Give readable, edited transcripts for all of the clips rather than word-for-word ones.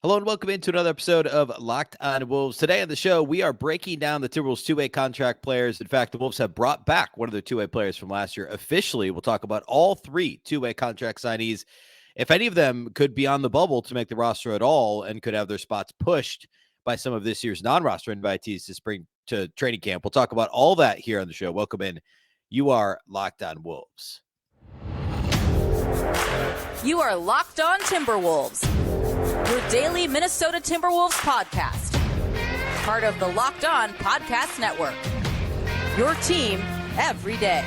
Hello and welcome into another episode of Locked On Wolves. Today on the show, we are breaking down the Timberwolves two-way contract players. In fact, the Wolves have brought back one of their two-way players from last year. Officially, we'll talk about all three two-way contract signees. If any of them could be on the bubble to make the roster at all and could have their spots pushed by some of this year's non-roster invitees to training camp. We'll talk about all that here on the show. Welcome in. You are Locked On Wolves. You are Locked On Timberwolves, your daily Minnesota Timberwolves podcast. Part of the Locked On Podcast Network. Your team every day.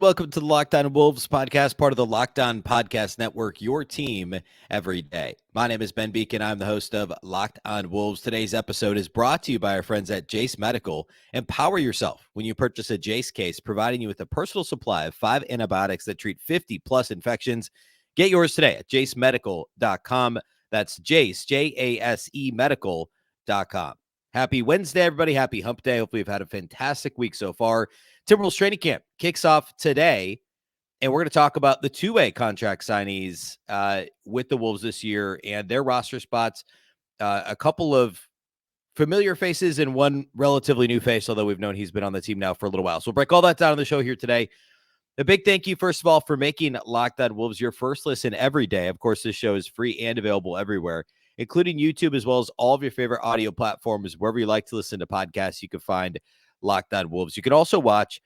Welcome to the Locked On Wolves podcast, part of the Locked On Podcast Network, your team every day. My name is Ben Beecken. I'm the host of Locked On Wolves. Today's episode is brought to you by our friends at Jase Medical. Empower yourself when you purchase a Jase case, providing you with a personal supply of 5 antibiotics that treat 50-plus infections. Get yours today at jasemedical.com. That's Jase, Jase medical.com. Happy Wednesday, everybody. Happy hump day. Hopefully you've had a fantastic week so far. Timberwolves training camp kicks off today, and we're going to talk about the two-way contract signees with the Wolves this year and their roster spots. A couple of familiar faces and one relatively new face, although we've known he's been on the team now for a little while. So we'll break all that down on the show here today. A big thank you, first of all, for making Locked On Wolves your first listen every day. Of course, this show is free and available everywhere, including YouTube, as well as all of your favorite audio platforms. Wherever you like to listen to podcasts, you can find Locked On Wolves. You can also watch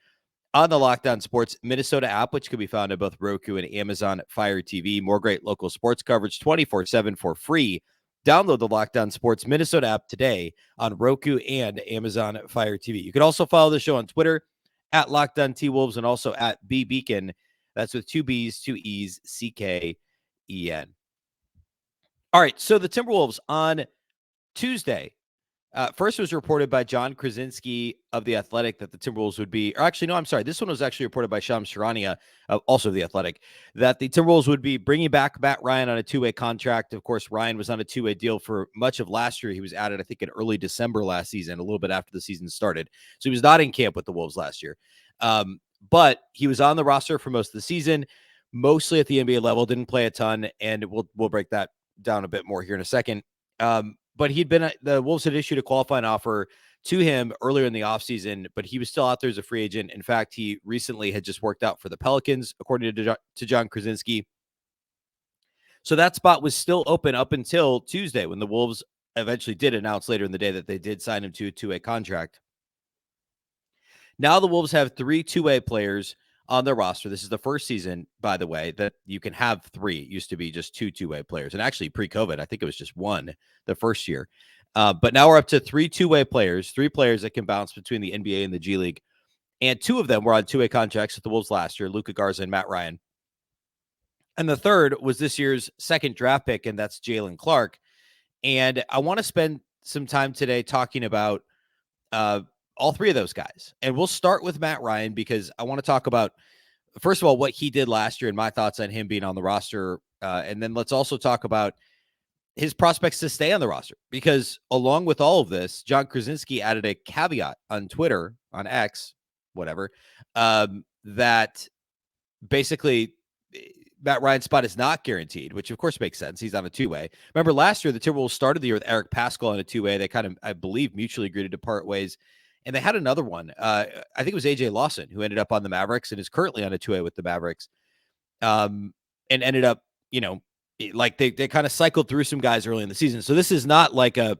on the Locked On Sports Minnesota app, which can be found on both Roku and Amazon Fire TV. More great local sports coverage 24/7 for free. Download the Locked On Sports Minnesota app today on Roku and Amazon Fire TV. You can also follow the show on Twitter at Locked On T Wolves and also at Beecken. That's with 2 B's, 2 E's, CKEN. All right, so the Timberwolves on Tuesday. First was reported by John Krasinski of The Athletic that the Timberwolves would be, or actually, no, I'm sorry. This one was actually reported by Shams Charania, also of The Athletic, that the Timberwolves would be bringing back Matt Ryan on a two-way contract. Of course, Ryan was on a two-way deal for much of last year. He was added, I think, in early December last season, a little bit after the season started. So he was not in camp with the Wolves last year. But he was on the roster for most of the season, mostly at the NBA level, didn't play a ton, and we'll break that down a bit more here in a second. But the Wolves had issued a qualifying offer to him earlier in the offseason, but he was still out there as a free agent. In fact, he recently had just worked out for the Pelicans, according to John Krasinski. So that spot was still open up until Tuesday, when the Wolves eventually did announce later in the day that they did sign him to a two-way contract. Now the Wolves have 3 two-way players on their roster. This is the first season, by the way, that you can have 3. It used to be just 2 two-way players. And actually, pre-COVID, I think it was just 1 the first year. But now we're up to 3 two-way players, 3 players that can bounce between the NBA and the G League. And 2 of them were on two-way contracts with the Wolves last year, Luka, Garza, and Matt Ryan. And the third was this year's second draft pick, and that's Jaylen Clark. And I want to spend some time today talking about all 3 of those guys. And we'll start with Matt Ryan because I want to talk about, first of all, what he did last year and my thoughts on him being on the roster. And then let's also talk about his prospects to stay on the roster, because along with all of this, John Krasinski added a caveat on Twitter, on X, whatever, that basically Matt Ryan's spot is not guaranteed, which of course makes sense. He's on a two-way. Remember last year, the Timberwolves started the year with Eric Paschall on a two-way. They kind of, I believe, mutually agreed to part ways. And they had another one. I think it was AJ Lawson, who ended up on the Mavericks and is currently on a two-way with the Mavericks. And ended up, like they kind of cycled through some guys early in the season. So this is not like a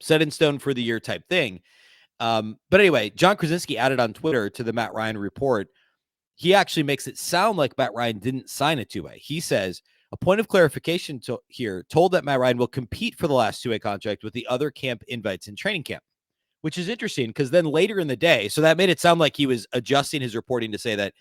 set in stone for the year type thing. But anyway, John Krasinski added on Twitter to the Matt Ryan report. He actually makes it sound like Matt Ryan didn't sign a two-way. He says, a point of clarification here, told that Matt Ryan will compete for the last two-way contract with the other camp invites in training camp, which is interesting because then later in the day, so that made it sound like he was adjusting his reporting to say that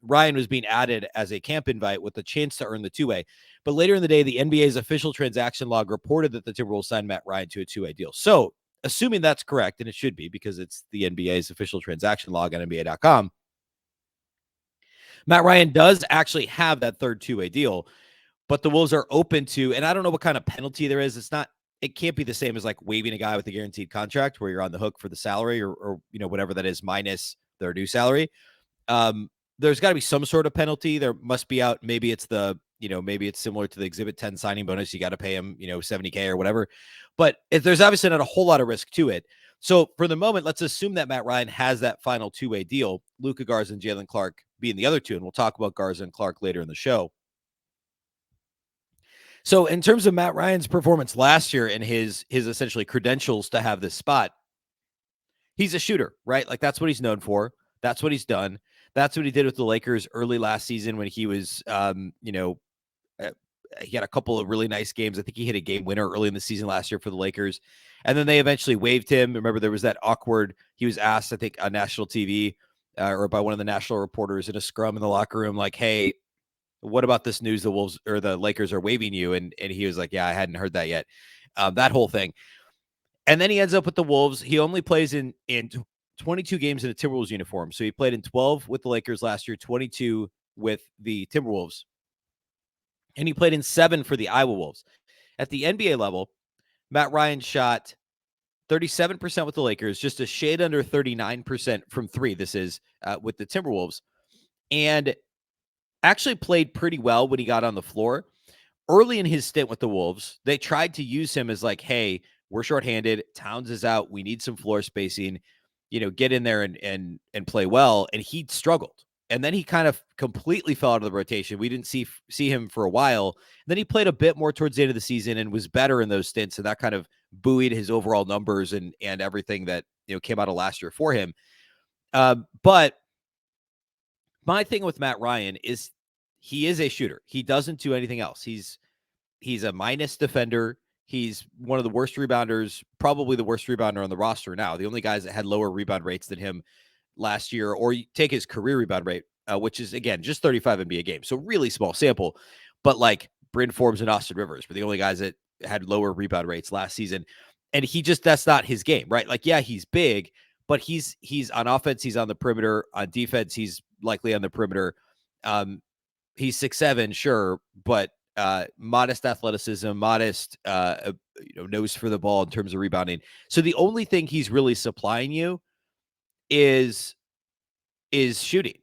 Ryan was being added as a camp invite with the chance to earn the two-way. But later in the day, the NBA's official transaction log reported that the Timberwolves signed Matt Ryan to a two-way deal. So assuming that's correct, and it should be because it's the NBA's official transaction log on NBA.com, Matt Ryan does actually have that third two-way deal, but the Wolves are open to, and I don't know what kind of penalty there is. It's not it can't be the same as like waiving a guy with a guaranteed contract where you're on the hook for the salary or whatever that is minus their new salary. There's got to be some sort of penalty. There must be out. Maybe it's maybe it's similar to the Exhibit 10 signing bonus. You got to pay him, $70K or whatever. But if there's obviously not a whole lot of risk to it. So for the moment, let's assume that Matt Ryan has that final two-way deal. Luka, Garza, and Jaylen Clark being the other two, and we'll talk about Garza and Clark later in the show. So in terms of Matt Ryan's performance last year and his essentially credentials to have this spot, he's a shooter, right? Like that's what he's known for. That's what he's done. That's what he did with the Lakers early last season when he was, he had a couple of really nice games. I think he hit a game winner early in the season last year for the Lakers. And then they eventually waived him. Remember, there was that he was asked, I think, on national TV or by one of the national reporters in a scrum in the locker room, like, hey, what about this news the Wolves or the Lakers are waiving you? And he was like, yeah, I hadn't heard that yet. That whole thing. And then he ends up with the Wolves. He only plays in 22 games in a Timberwolves uniform. So he played in 12 with the Lakers last year, 22 with the Timberwolves. And he played in 7 for the Iowa Wolves. At the NBA level, Matt Ryan shot 37% with the Lakers, just a shade under 39% from 3. This is with the Timberwolves. And actually played pretty well when he got on the floor. Early in his stint with the Wolves, they tried to use him as like, hey, we're shorthanded. Towns is out. We need some floor spacing. Get in there and play well. And he struggled. And then he kind of completely fell out of the rotation. We didn't see him for a while. Then he played a bit more towards the end of the season and was better in those stints. And that kind of buoyed his overall numbers and everything that came out of last year for him. But my thing with Matt Ryan is he is a shooter. He doesn't do anything else. He's a minus defender. He's one of the worst rebounders, probably the worst rebounder on the roster now. The only guys that had lower rebound rates than him last year, or you take his career rebound rate, which is, again, just 35 NBA games. So really small sample. But like Bryn Forbes and Austin Rivers were the only guys that had lower rebound rates last season. And that's not his game, right? Like, yeah, he's big, but he's on offense. He's on the perimeter. On defense, he's likely on the perimeter. He's 6'7", sure, but modest athleticism, modest nose for the ball in terms of rebounding. So the only thing he's really supplying you is shooting.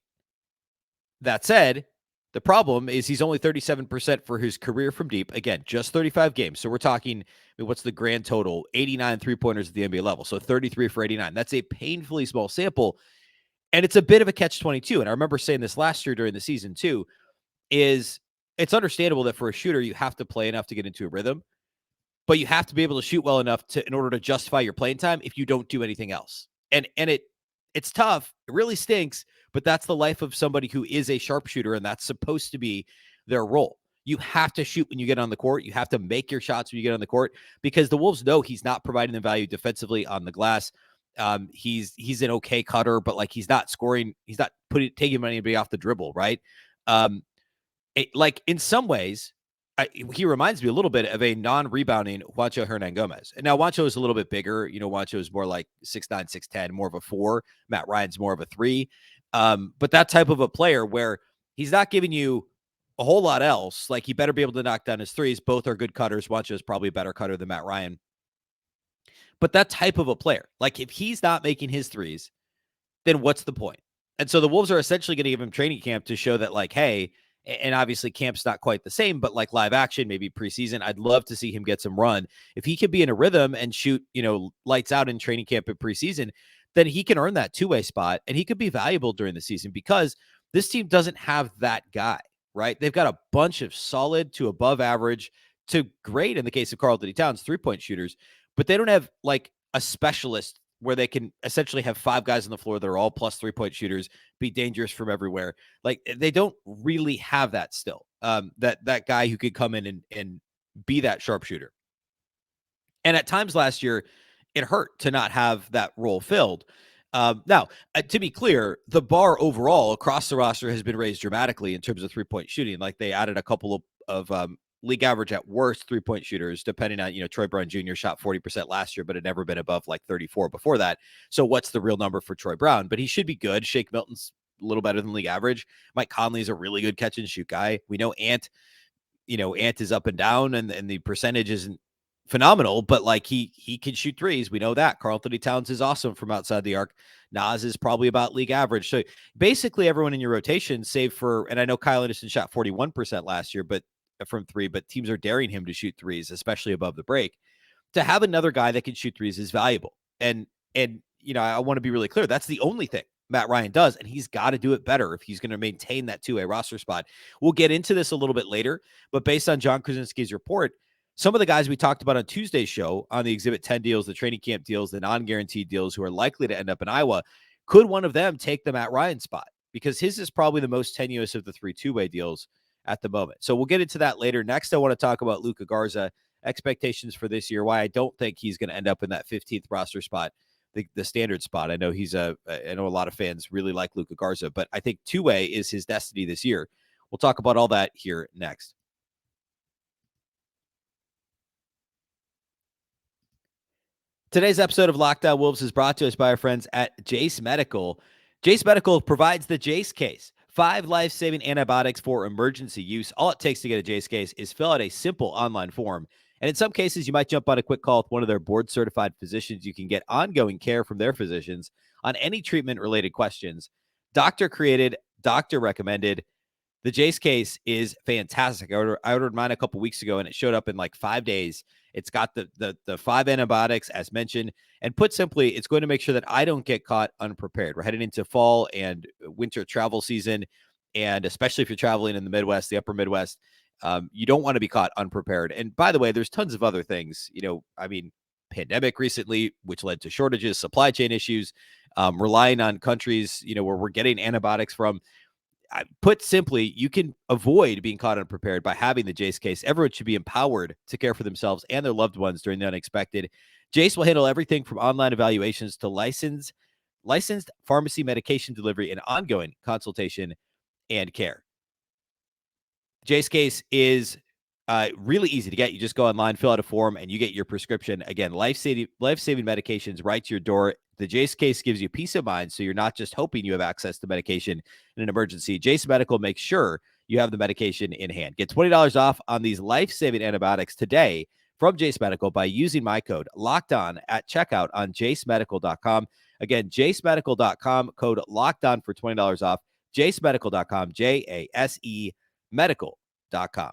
That said, the problem is he's only 37% for his career from deep. Again, just 35 games. So we're talking, what's the grand total? 89 three-pointers at the NBA level. So 33 for 89. That's a painfully small sample. And it's a bit of a catch-22. And I remember saying this last year during the season too, is it's understandable that for a shooter, you have to play enough to get into a rhythm, but you have to be able to shoot well enough in order to justify your playing time if you don't do anything else. And it's tough. It really stinks, but that's the life of somebody who is a sharpshooter, and that's supposed to be their role. You have to shoot when you get on the court. You have to make your shots when you get on the court because the Wolves know he's not providing them value defensively on the glass. He's an okay cutter, but like he's not scoring. He's not taking anybody off the dribble, right? Like in some ways, he reminds me a little bit of a non-rebounding Juancho Hernan-Gomez. And now Juancho is a little bit bigger. Juancho is more like 6'9", 6'10", more of a 4. Matt Ryan's more of a 3. But that type of a player where he's not giving you a whole lot else. Like he better be able to knock down his threes. Both are good cutters. Juancho is probably a better cutter than Matt Ryan. But that type of a player, like if he's not making his threes, then what's the point? And so the Wolves are essentially going to give him training camp to show that like, hey, and obviously camp's not quite the same, but like live action, maybe preseason, I'd love to see him get some run. If he could be in a rhythm and shoot, lights out in training camp at preseason, then he can earn that two-way spot and he could be valuable during the season because this team doesn't have that guy, right? They've got a bunch of solid to above average to great in the case of Karl-Anthony Towns, 3-point shooters, but they don't have like a specialist where they can essentially have 5 guys on the floor that are all plus 3-point shooters, be dangerous from everywhere. Like they don't really have that still. That guy who could come in and be that sharpshooter. And at times last year, it hurt to not have that role filled. Now, to be clear, the bar overall across the roster has been raised dramatically in terms of 3-point shooting. Like they added a couple of league average at worst 3-point shooters, depending on, Troy Brown Jr. shot 40% last year, but had never been above like 34 before that. So what's the real number for Troy Brown? But he should be good. Shake Milton's a little better than league average. Mike Conley's a really good catch and shoot guy. We know Ant is up and down and the percentage isn't phenomenal, but like he can shoot threes. We know that. Karl-Anthony Towns is awesome from outside the arc. Nas is probably about league average. So basically everyone in your rotation, save for, and I know Kyle Anderson shot 41% last year, but from three, but teams are daring him to shoot threes, especially above the break. To have another guy that can shoot threes is valuable. And I want to be really clear. That's the only thing Matt Ryan does, and he's got to do it better if he's going to maintain that two-way roster spot. We'll get into this a little bit later, but based on John Krasinski's report, some of the guys we talked about on Tuesday's show on the Exhibit 10 deals, the training camp deals, the non-guaranteed deals who are likely to end up in Iowa, could one of them take the Matt Ryan spot? Because his is probably the most tenuous of the three two-way deals at the moment. So we'll get into that later. Next, I want to talk about Luka Garza, expectations for this year, why I don't think he's going to end up in that 15th roster spot, the standard spot. I know I know a lot of fans really like Luka Garza, but I think two-way is his destiny this year. We'll talk about all that here next. Today's episode of Locked On Wolves is brought to us by our friends at Jase Medical. Jase Medical provides the Jase case, 5 life-saving antibiotics for emergency use. All it takes to get a Jase case is fill out a simple online form. And in some cases, you might jump on a quick call with one of their board-certified physicians. You can get ongoing care from their physicians on any treatment-related questions. Doctor-created, doctor-recommended. The Jase case is fantastic. I ordered mine a couple weeks ago, and it showed up in like 5 days. It's got the 5 antibiotics, as mentioned. And put simply, it's going to make sure that I don't get caught unprepared. We're heading into fall and winter travel season, and especially if you're traveling in the Midwest, the upper Midwest, you don't want to be caught unprepared. And by the way, there's tons of other things. Pandemic recently, which led to shortages, supply chain issues, relying on countries, where we're getting antibiotics from. Put simply, you can avoid being caught unprepared by having the Jase case. Everyone should be empowered to care for themselves and their loved ones during the unexpected. Jase will handle everything from online evaluations to licensed pharmacy medication delivery and ongoing consultation and care. Jase case is really easy to get. You just go online, fill out a form, and you get your prescription. Again, life-saving medications right to your door. The Jase case gives you peace of mind, so you're not just hoping you have access to medication in an emergency. Jase Medical makes sure you have the medication in hand. Get $20 off on these life-saving antibiotics today from Jase Medical by using my code LOCKEDON at checkout on jasemedical.com. Again, jasemedical.com, code LOCKEDON for $20 off. jasemedical.com, JASE medical.com.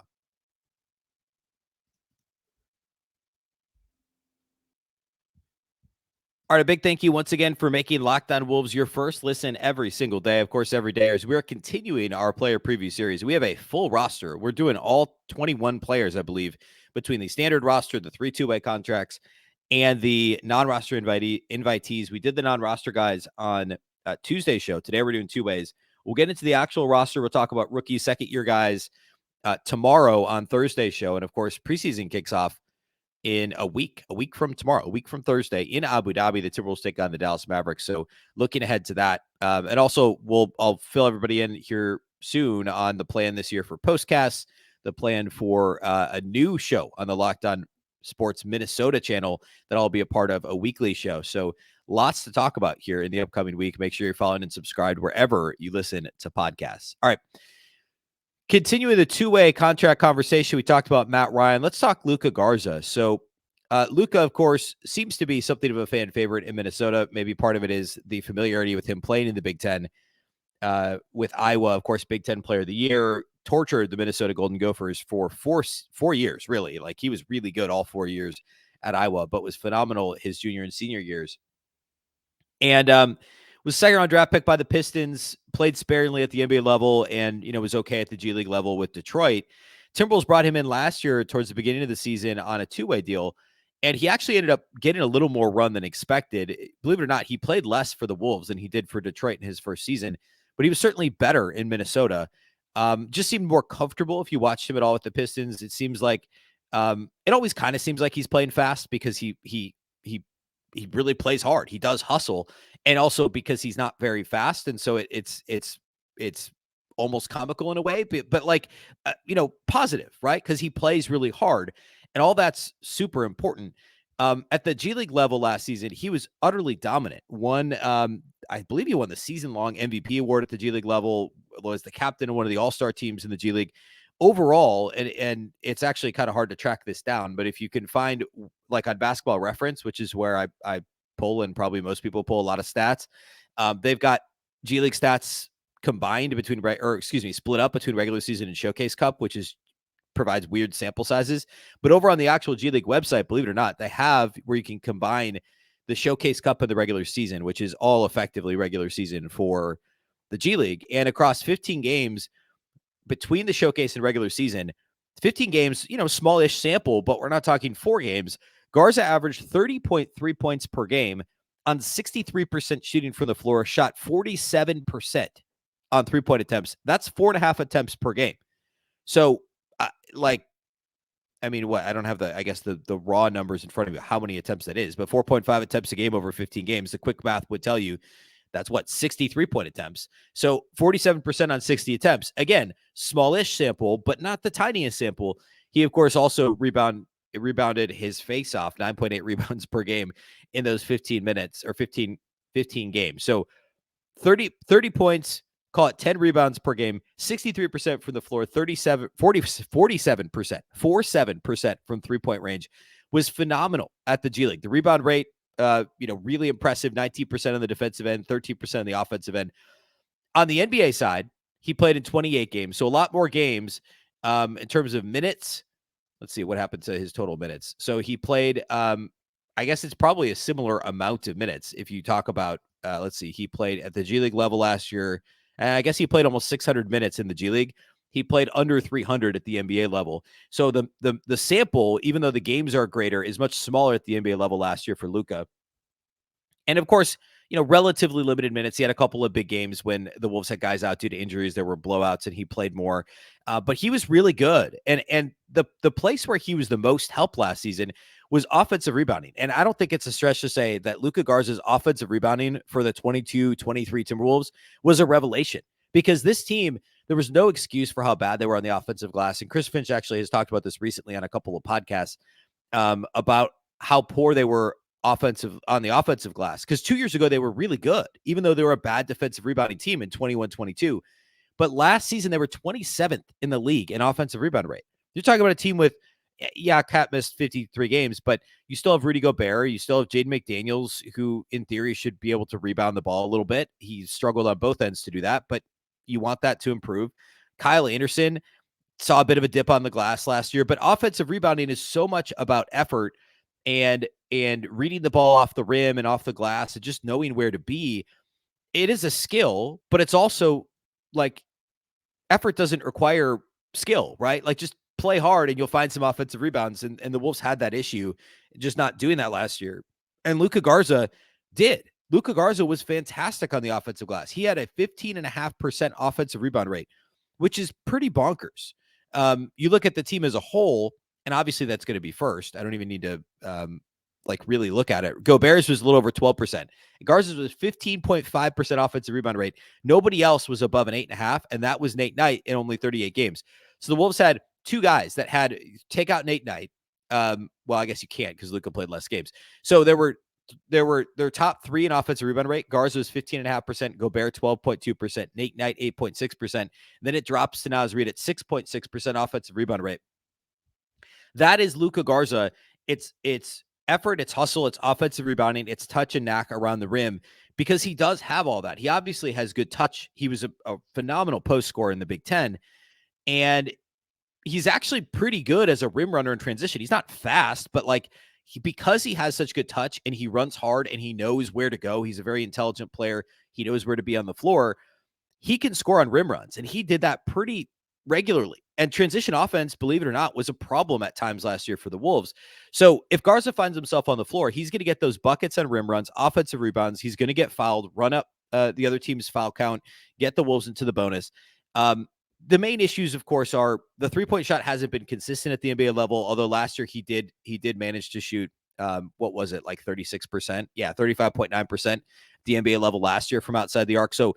All right, a big thank you once again for making Locked On Wolves your first listen every single day. Of course, every day, as we're continuing our player preview series. We have a full roster. We're doing all 21 players, I believe, between the standard roster, the 3 two-way contracts, and the non-roster invitees. We did the non-roster guys on Tuesday's show. Today, we're doing 2 ways. We'll get into the actual roster. We'll talk about rookie, second-year guys tomorrow on Thursday's show. And, of course, preseason kicks off in a week from tomorrow, a week from Thursday in Abu Dhabi. The Timberwolves take on the Dallas Mavericks. So looking ahead to that. And also I'll fill everybody in here soon on the plan this year for postcasts, the plan for a new show on the Locked On Sports Minnesota channel that I'll be a part of, a weekly show. So lots to talk about here in the upcoming week. Make sure you're following and subscribed wherever you listen to podcasts. All right. Continuing the 2-way contract conversation, we talked about Matt Ryan. Let's talk Luka Garza. So Luka, of course, seems to be something of a fan favorite in Minnesota. Maybe part of it is the familiarity with him playing in the Big Ten with Iowa. Of course, Big Ten Player of the Year, tortured the Minnesota Golden Gophers for four years, really. Like, he was really good all 4 years at Iowa, but was phenomenal his junior and senior years. And was second-round draft pick by the Pistons, played sparingly at the NBA level, and, was okay at the G League level with Detroit. Timberwolves brought him in last year towards the beginning of the season on a 2-way deal, and he actually ended up getting a little more run than expected. Believe it or not, he played less for the Wolves than he did for Detroit in his first season, but he was certainly better in Minnesota. Just seemed more comfortable if you watched him at all with the Pistons. It seems like it always kind of seems like he's playing fast because he really plays hard. He does hustle, and also because he's not very fast, and so it's almost comical in a way, but like positive, right? Because he plays really hard, and all that's super important. At the G League level last season, he was utterly dominant. I believe he won the season-long MVP award at the G League level, was the captain of one of the all-star teams in the G League. overall, and it's actually kind of hard to track this down, but if you can find, like on Basketball Reference, which is where I pull, and probably most people pull a lot of stats, they've got G League stats combined between, split up between regular season and Showcase Cup, which provides weird sample sizes. But over on the actual G League website, believe it or not, they have where you can combine the Showcase Cup and the regular season, which is all effectively regular season for the G League. And across 15 games between the Showcase and regular season, 15 games, smallish sample, but we're not talking 4 games. Garza averaged 30.3 points per game on 63% shooting from the floor, shot 47% on 3-point attempts. That's 4.5 attempts per game. So, what? I don't have the raw numbers in front of me, how many attempts that is, but 4.5 attempts a game over 15 games. The quick math would tell you that's 63-point attempts. So 47% on 60 attempts. Again, smallish sample, but not the tiniest sample. He, of course, also rebounded his face-off, 9.8 rebounds per game in those 15 minutes or 15 games. So 30 points, call it 10 rebounds per game, 63% from the floor, 47% from 3-point range was phenomenal at the G League. The rebound rate, really impressive, 19% on the defensive end, 13% on the offensive end. On the NBA side, he played in 28 games, so a lot more games in terms of minutes. Let's see what happened to his total minutes. So he played, I guess it's probably a similar amount of minutes. If you talk about, he played at the G League level last year. I guess he played almost 600 minutes in the G League. He played under 300 at the NBA level. So the sample, even though the games are greater, is much smaller at the NBA level last year for Luka. And of course, relatively limited minutes. He had a couple of big games when the Wolves had guys out due to injuries. There were blowouts and he played more. But he was really good. And the place where he was the most helped last season was offensive rebounding. And I don't think it's a stretch to say that Luka Garza's offensive rebounding for the 22-23 Timberwolves was a revelation, because this team, there was no excuse for how bad they were on the offensive glass. And Chris Finch actually has talked about this recently on a couple of podcasts about how poor they were on the offensive glass. Because 2 years ago, they were really good, even though they were a bad defensive rebounding team in 21-22. But last season, they were 27th in the league in offensive rebound rate. You're talking about a team with, Cat missed 53 games, but you still have Rudy Gobert. You still have Jaden McDaniels, who in theory should be able to rebound the ball a little bit. He struggled on both ends to do that, but you want that to improve. Kyle Anderson saw a bit of a dip on the glass last year, but offensive rebounding is so much about effort and reading the ball off the rim and off the glass and just knowing where to be. It is a skill, but it's also like effort doesn't require skill, right? Like just play hard and you'll find some offensive rebounds. And the Wolves had that issue, just not doing that last year. And Luka Garza did. Luka Garza was fantastic on the offensive glass. He had a 15.5% offensive rebound rate, which is pretty bonkers. You look at the team as a whole, and obviously that's going to be first. I don't even need to really look at it. Gobert's was a little over 12%. Garza's was 15.5% offensive rebound rate. Nobody else was above an 8.5, and that was Nate Knight in only 38 games. So the Wolves had 2 guys that had take out Nate Knight. Well, I guess you can't because Luka played less games. So there were their top 3 in offensive rebound rate. Garza was 15.5%, Gobert 12.2%, Nate Knight 8.6%. Then it drops to Naz Reid at 6.6% offensive rebound rate. That is Luka Garza. It's effort, it's hustle, it's offensive rebounding, it's touch and knack around the rim, because he does have all that. He obviously has good touch. He was a phenomenal post scorer in the Big Ten, and he's actually pretty good as a rim runner in transition. He's not fast, but because he has such good touch and he runs hard and he knows where to go, he's a very intelligent player. He knows where to be on the floor. He can score on rim runs, and he did that pretty regularly. And transition offense, believe it or not, was a problem at times last year for the Wolves. So if Garza finds himself on the floor, he's going to get those buckets on rim runs, offensive rebounds. He's going to get fouled, run up the other team's foul count, get the Wolves into the bonus. The main issues, of course, are the 3-point shot hasn't been consistent at the NBA level, although last year he did manage to shoot, 36%? Yeah, 35.9%. The NBA level last year from outside the arc. So,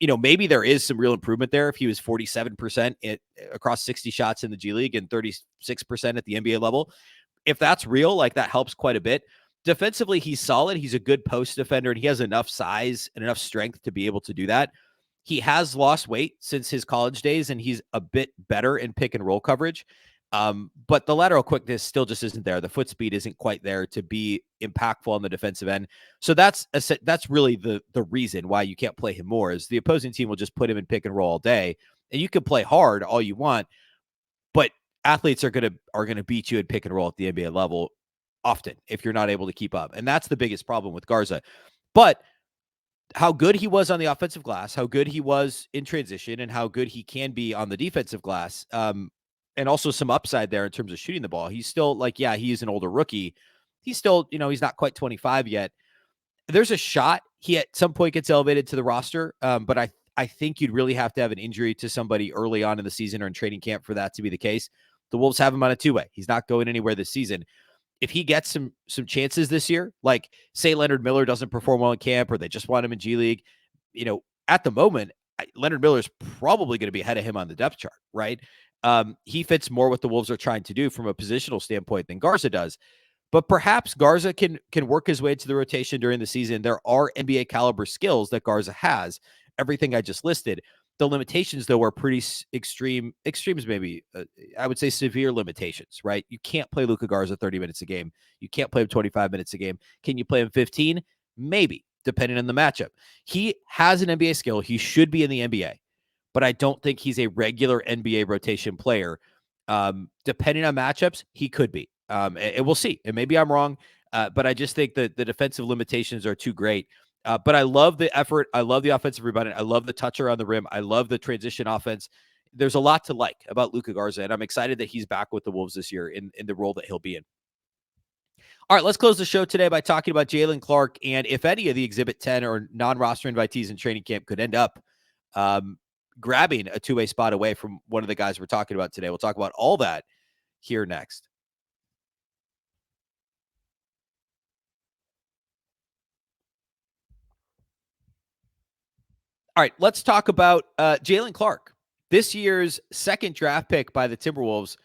maybe there is some real improvement there if he was 47% across 60 shots in the G League and 36% at the NBA level. If that's real, that helps quite a bit. Defensively, he's solid. He's a good post defender, and he has enough size and enough strength to be able to do that. He has lost weight since his college days, and he's a bit better in pick and roll coverage. But the lateral quickness still just isn't there. The foot speed isn't quite there to be impactful on the defensive end. So that's really the reason why you can't play him more, is the opposing team will just put him in pick and roll all day, and you can play hard all you want, but athletes are gonna beat you at pick and roll at the NBA level often if you're not able to keep up, and that's the biggest problem with Garza. But how good he was on the offensive glass, how good he was in transition, and how good he can be on the defensive glass, and also some upside there in terms of shooting the ball. He's still he's an older rookie. He's still, he's not quite 25 yet. There's a shot he at some point gets elevated to the roster, but I think you'd really have to have an injury to somebody early on in the season or in training camp for that to be the case. The Wolves have him on a two-way. He's not going anywhere this season. If he gets some chances this year, like say Leonard Miller doesn't perform well in camp, or they just want him in G League, at the moment, Leonard Miller is probably going to be ahead of him on the depth chart, right? He fits more what the Wolves are trying to do from a positional standpoint than Garza does. But perhaps Garza can work his way into the rotation during the season. There are NBA caliber skills that Garza has. Everything I just listed. The limitations, though, are pretty extreme. Extremes, maybe. I would say severe limitations, right? You can't play Luka Garza 30 minutes a game. You can't play him 25 minutes a game. Can you play him 15? Maybe, depending on the matchup. He has an NBA skill. He should be in the NBA, but I don't think he's a regular NBA rotation player. Depending on matchups, he could be. And we'll see. And maybe I'm wrong, but I just think that the defensive limitations are too great. But I love the effort. I love the offensive rebounding. I love the touch around the rim. I love the transition offense. There's a lot to like about Luka Garza, and I'm excited that he's back with the Wolves this year in the role that he'll be in. All right, let's close the show today by talking about Jaylen Clark, and if any of the Exhibit 10 or non-roster invitees in training camp could end up grabbing a two-way spot away from one of the guys we're talking about today. We'll talk about all that here next. All right, let's talk about Jaylen Clark. This year's second draft pick by the Timberwolves.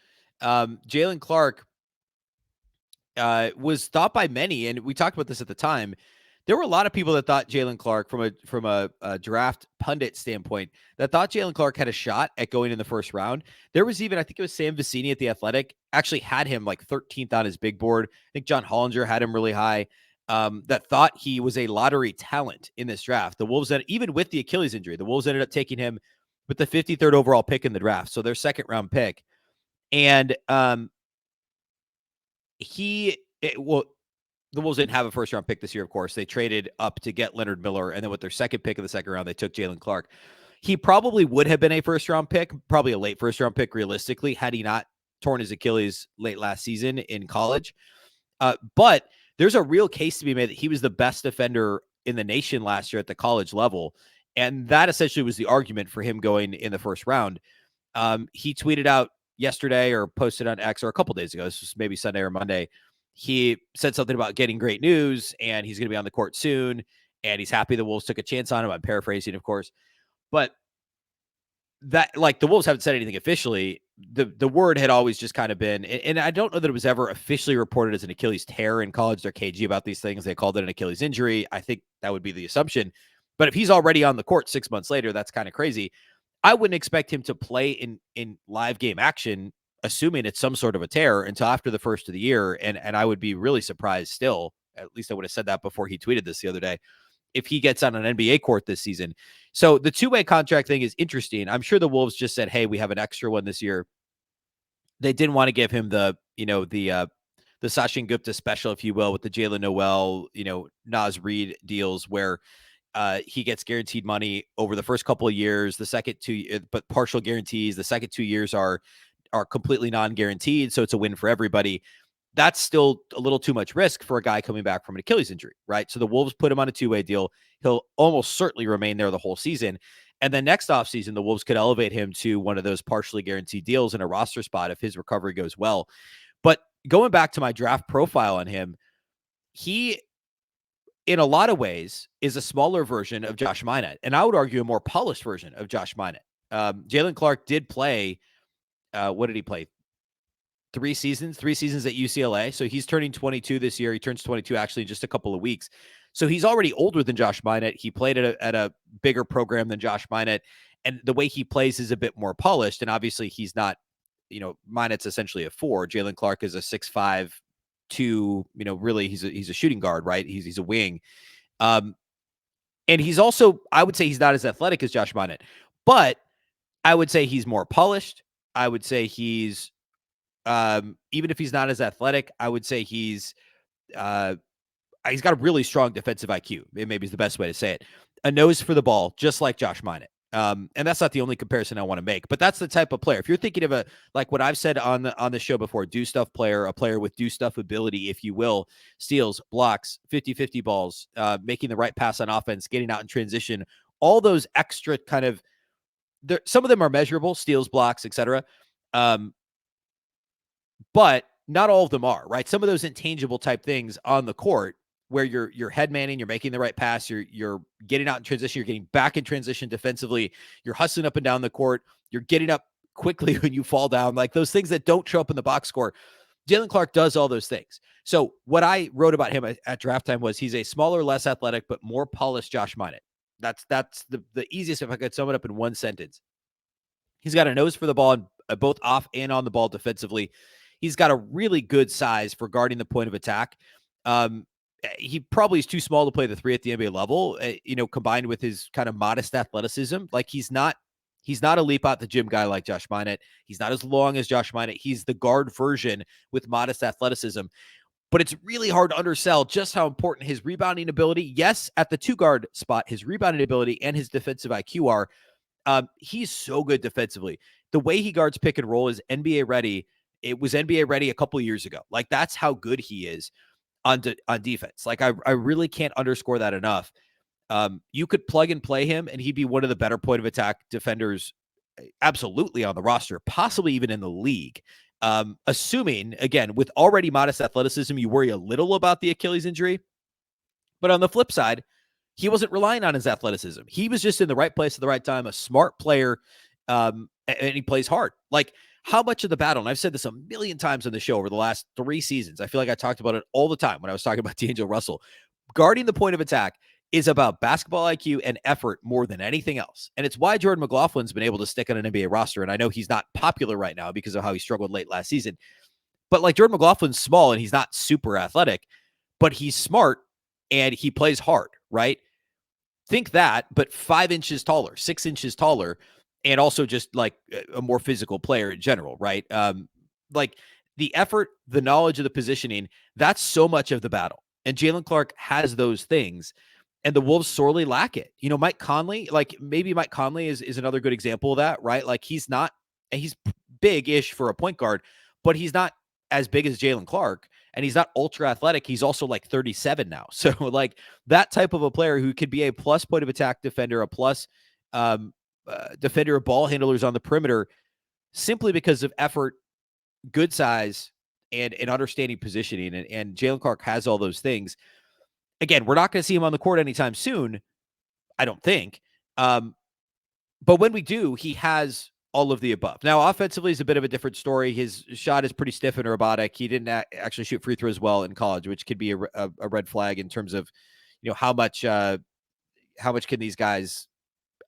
Jaylen Clark was thought by many, and we talked about this at the time. There were a lot of people that thought Jaylen Clark, from a draft pundit standpoint, that thought Jaylen Clark had a shot at going in the first round. There was even, I think it was Sam Vecini at The Athletic, actually had him like 13th on his big board. I think John Hollinger had him really high. That thought he was a lottery talent in this draft. The Wolves, even with the Achilles injury, the Wolves ended up taking him with the 53rd overall pick in the draft, so their second round pick. And the Wolves didn't have a first round pick this year, of course. They traded up to get Leonard Miller, and then with their second pick of the second round, they took Jaylen Clark. He probably would have been a first round pick, probably a late first round pick realistically, had he not torn his Achilles late last season in college. But there's a real case to be made that he was the best defender in the nation last year at the college level. And that essentially was the argument for him going in the first round. He tweeted out yesterday, or posted on X, or a couple days ago, this was maybe Sunday or Monday, he said something about getting great news, and he's going to be on the court soon, and he's happy the Wolves took a chance on him. I'm paraphrasing, of course. But that, like, the Wolves haven't said anything officially. The word had always just kind of been, and I don't know that it was ever officially reported as an Achilles tear. In college, they're cagey about these things. They called it an Achilles injury. I think that would be the assumption. But if he's already on the court 6 months later, that's kind of crazy. I wouldn't expect him to play in live game action, assuming it's some sort of a tear, until after the first of the year. And I would be really surprised still, at least I would have said that before he tweeted this the other day, if he gets on an NBA court this season. So the two-way contract thing is interesting. I'm sure the Wolves just said, hey, we have an extra one this year. They didn't want to give him the Sachin Gupta special, if you will, with the Jaylen Noel, Naz Reid deals, where he gets guaranteed money over the first couple of years, the second two, but partial guarantees. The second 2 years are completely non-guaranteed. So it's a win for everybody. That's still a little too much risk for a guy coming back from an Achilles injury, right? So the Wolves put him on a two-way deal. He'll almost certainly remain there the whole season. And then next offseason, the Wolves could elevate him to one of those partially guaranteed deals in a roster spot if his recovery goes well. But going back to my draft profile on him, he, in a lot of ways, is a smaller version of Josh Minott. And I would argue a more polished version of Josh Minott. Jaylen Clark did play, what did he play? 3 seasons at UCLA. So he's turning 22 this year. He turns 22 actually in just a couple of weeks. So he's already older than Josh Minott. He played at a bigger program than Josh Minott. And the way he plays is a bit more polished. And obviously he's not, Minott's essentially a 4. Jaylen Clark is a 6'5", 2, really he's a shooting guard, right? He's a wing. And he's also, I would say he's not as athletic as Josh Minott, but I would say he's more polished. I would say he's, even if he's not as athletic, I would say he's got a really strong defensive IQ. Maybe is the best way to say it. A nose for the ball, just like Josh Minott. And that's not the only comparison I want to make, but that's the type of player. If you're thinking of like what I've said on the show before, do stuff player, a player with do stuff ability, if you will, steals, blocks, 50-50 balls, making the right pass on offense, getting out in transition, all those extra kind of, some of them are measurable, steals, blocks, etc. But not all of them are, right? Some of those intangible type things on the court where you're head manning, you're making the right pass, you're getting out in transition, you're getting back in transition defensively, you're hustling up and down the court, you're getting up quickly when you fall down, like those things that don't show up in the box score. Jaylen Clark does all those things. So what I wrote about him at draft time was he's a smaller, less athletic, but more polished Josh Minott. That's the easiest if I could sum it up in one sentence. He's got a nose for the ball, both off and on the ball defensively. He's got a really good size for guarding the point of attack. He probably is too small to play the 3 at the NBA level, combined with his kind of modest athleticism. Like he's not a leap out the gym guy like Josh Minott. He's not as long as Josh Minott. He's the guard version with modest athleticism. But it's really hard to undersell just how important his rebounding ability, yes, at the 2 guard spot, his rebounding ability and his defensive IQ are. He's so good defensively. The way he guards pick and roll is NBA ready. It was NBA ready a couple of years ago. Like that's how good he is on defense. Like I really can't underscore that enough. You could plug and play him and he'd be one of the better point of attack defenders absolutely on the roster, possibly even in the league. Assuming, again, with already modest athleticism, you worry a little about the Achilles injury. But on the flip side, he wasn't relying on his athleticism. He was just in the right place at the right time, a smart player, and he plays hard. Like how much of the battle, and I've said this a million times on the show over the last 3 seasons, I feel like I talked about it all the time when I was talking about D'Angelo Russell. Guarding the point of attack is about basketball IQ and effort more than anything else. And it's why Jordan McLaughlin's been able to stick on an NBA roster. And I know he's not popular right now because of how he struggled late last season. But like Jordan McLaughlin's small and he's not super athletic, but he's smart and he plays hard, right? Think that, but 5 inches taller, 6 inches taller, and also just like a more physical player in general, right? Like the effort, the knowledge of the positioning, that's so much of the battle. And Jaylen Clark has those things, and the Wolves sorely lack it. Mike Conley, like maybe Mike Conley is another good example of that, right? Like he's big-ish for a point guard, but he's not as big as Jaylen Clark, and he's not ultra athletic. He's also like 37 now. So like that type of a player who could be a plus point of attack defender, a plus defender of ball handlers on the perimeter, simply because of effort, good size, and understanding positioning. And Jaylen Clark has all those things. Again, we're not going to see him on the court anytime soon, I don't think. But when we do, he has all of the above. Now, offensively is a bit of a different story. His shot is pretty stiff and robotic. He didn't actually shoot free throws well in college, which could be a red flag in terms of, how much can these guys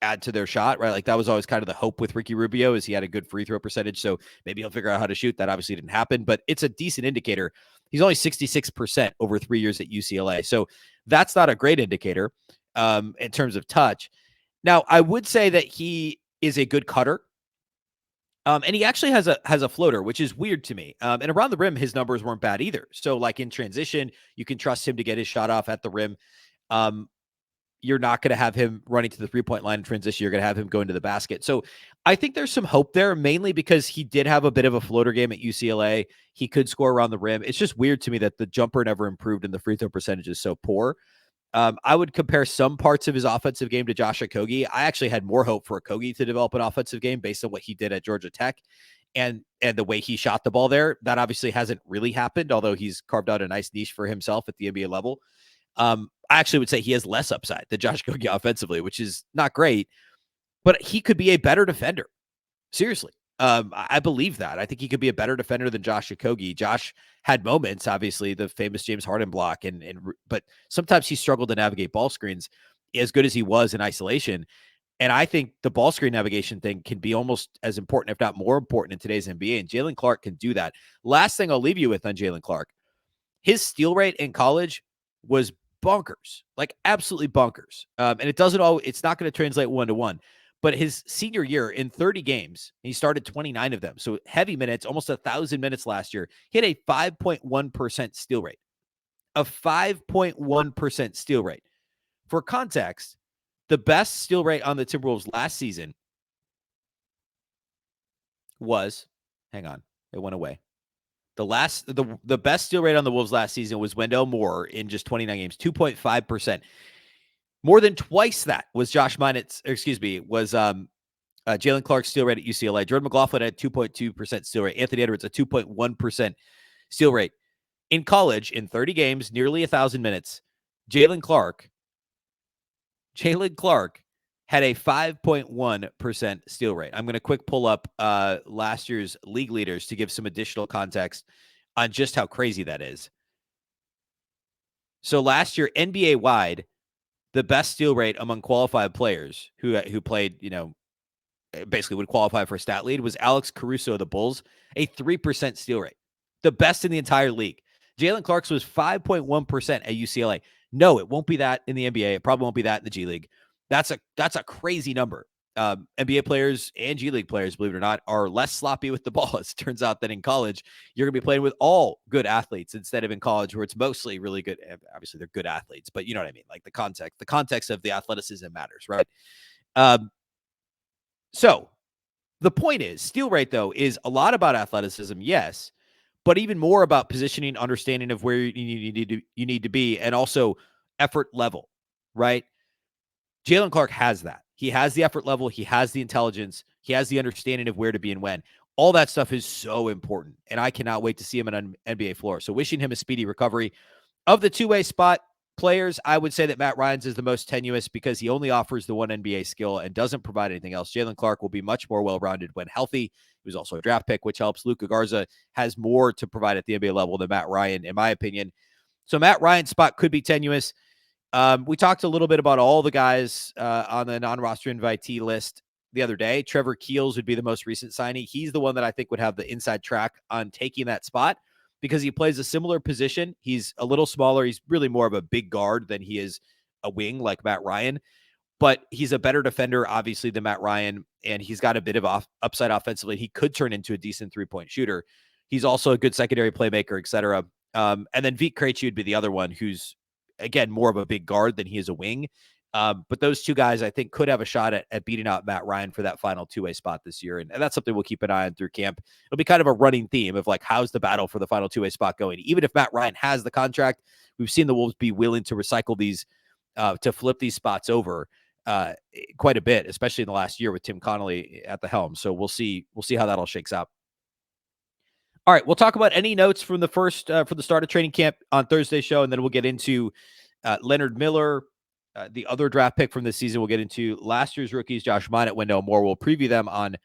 add to their shot, right? Like that was always kind of the hope with Ricky Rubio is he had a good free throw percentage. So maybe he'll figure out how to shoot. That obviously didn't happen, but it's a decent indicator. He's only 66% over 3 years at UCLA. So that's not a great indicator in terms of touch. Now, I would say that he is a good cutter. And he actually has a floater, which is weird to me. And around the rim, his numbers weren't bad either. So like in transition, you can trust him to get his shot off at the rim. You're not going to have him running to the 3-point line in transition. You're going to have him going to the basket. So I think there's some hope there, mainly because he did have a bit of a floater game at UCLA. He could score around the rim. It's just weird to me that the jumper never improved and the free throw percentage is so poor. I would compare some parts of his offensive game to Josh Okogie. I actually had more hope for Okogie to develop an offensive game based on what he did at Georgia Tech and the way he shot the ball there. That obviously hasn't really happened, although he's carved out a nice niche for himself at the NBA level. I actually would say he has less upside than Josh Okogie offensively, which is not great, but he could be a better defender. Seriously. I believe that. I think he could be a better defender than Josh Okogie. Josh had moments, obviously, the famous James Harden block, but sometimes he struggled to navigate ball screens as good as he was in isolation. And I think the ball screen navigation thing can be almost as important, if not more important, in today's NBA. And Jaylen Clark can do that. Last thing I'll leave you with on Jaylen Clark, his steal rate in college was bonkers, like absolutely bonkers. And it's not going to translate 1-to-1. But his senior year in 30 games, he started 29 of them. So heavy minutes, almost 1,000 minutes last year. He had a 5.1% steal rate. A 5.1% steal rate. For context, the best steal rate on the Timberwolves last season was, hang on, it went away. The best steal rate on the Wolves last season was Wendell Moore in just 29 games, 2.5%. More than twice that was Jaylen Clark's steal rate at UCLA. Jordan McLaughlin had 2.2% steal rate. Anthony Edwards, a 2.1% steal rate. In college, in 30 games, nearly 1,000 minutes, Jaylen Clark had a 5.1% steal rate. I'm going to quick pull up last year's league leaders to give some additional context on just how crazy that is. So last year, NBA-wide, the best steal rate among qualified players who played, basically would qualify for a stat lead was Alex Caruso of the Bulls, a 3% steal rate. The best in the entire league. Jaylen Clark's was 5.1% at UCLA. No, it won't be that in the NBA. It probably won't be that in the G League. That's a crazy number. NBA players and G League players, believe it or not, are less sloppy with the ball. As it turns out that in college, you're going to be playing with all good athletes instead of in college where it's mostly really good. Obviously, they're good athletes, but you know what I mean? Like the context of the athleticism matters, right? So the point is, steal rate, though, is a lot about athleticism, yes, but even more about positioning, understanding of where you need to be, and also effort level, right? Jaylen Clark has that. He has the effort level. He has the intelligence. He has the understanding of where to be and when. All that stuff is so important, and I cannot wait to see him on an NBA floor. So wishing him a speedy recovery. Of the two-way spot players, I would say that Matt Ryan's is the most tenuous because he only offers the one NBA skill and doesn't provide anything else. Jaylen Clark will be much more well-rounded when healthy. He was also a draft pick, which helps. Luka Garza has more to provide at the NBA level than Matt Ryan, in my opinion. So Matt Ryan's spot could be tenuous. We talked a little bit about all the guys on the non-roster invitee list the other day. Trevor Keels would be the most recent signing. He's the one that I think would have the inside track on taking that spot because he plays a similar position. He's a little smaller. He's really more of a big guard than he is a wing like Matt Ryan, but he's a better defender, obviously, than Matt Ryan, and he's got a bit of upside offensively. He could turn into a decent three-point shooter. He's also a good secondary playmaker, et cetera. And then Vit Krejci would be the other one who's, again, more of a big guard than he is a wing. But those two guys, I think, could have a shot at beating out Matt Ryan for that final two-way spot this year. And that's something we'll keep an eye on through camp. It'll be kind of a running theme of like, how's the battle for the final two-way spot going? Even if Matt Ryan has the contract, we've seen the Wolves be willing to recycle these, to flip these spots over quite a bit, especially in the last year with Tim Connolly at the helm. So we'll see how that all shakes out. All right, we'll talk about any notes from the first for the start of training camp on Thursday's show, and then we'll get into Leonard Miller, the other draft pick from this season. We'll get into last year's rookies, Josh Minott, Wendell Moore. We'll preview them on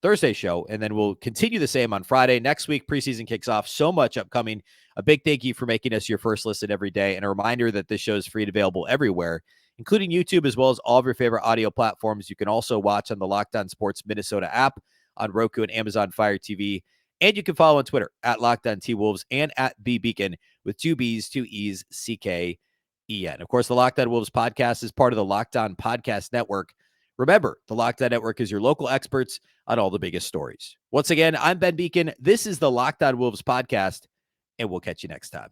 Thursday's show, and then we'll continue the same on Friday. Next week, preseason kicks off. So much upcoming. A big thank you for making us your first listen every day, and a reminder that this show is free and available everywhere, including YouTube, as well as all of your favorite audio platforms. You can also watch on the Locked On Sports Minnesota app, on Roku and Amazon Fire TV. And you can follow on Twitter at LockedOnTWolves and at Beecken with 2 B's, 2 E's, CKEN. Of course, the Locked On Wolves podcast is part of the Locked On Podcast Network. Remember, the Locked On Network is your local experts on all the biggest stories. Once again, I'm Ben Beecken. This is the Locked On Wolves podcast, and we'll catch you next time.